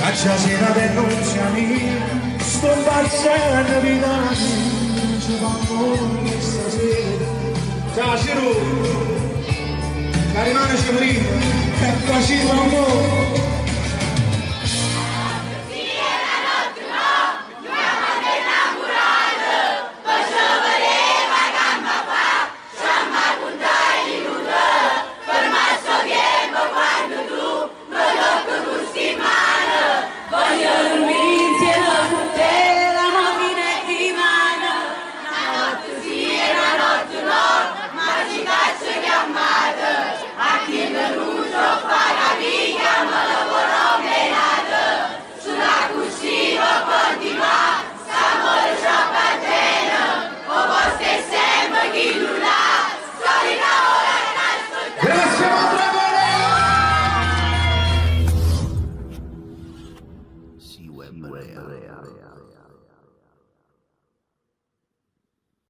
Caccia sera denunciami, sto impazzendo di danni, ci fanno stasera. Ciao Ciro, la rimane ci morì, che qua ci fanno. Si web.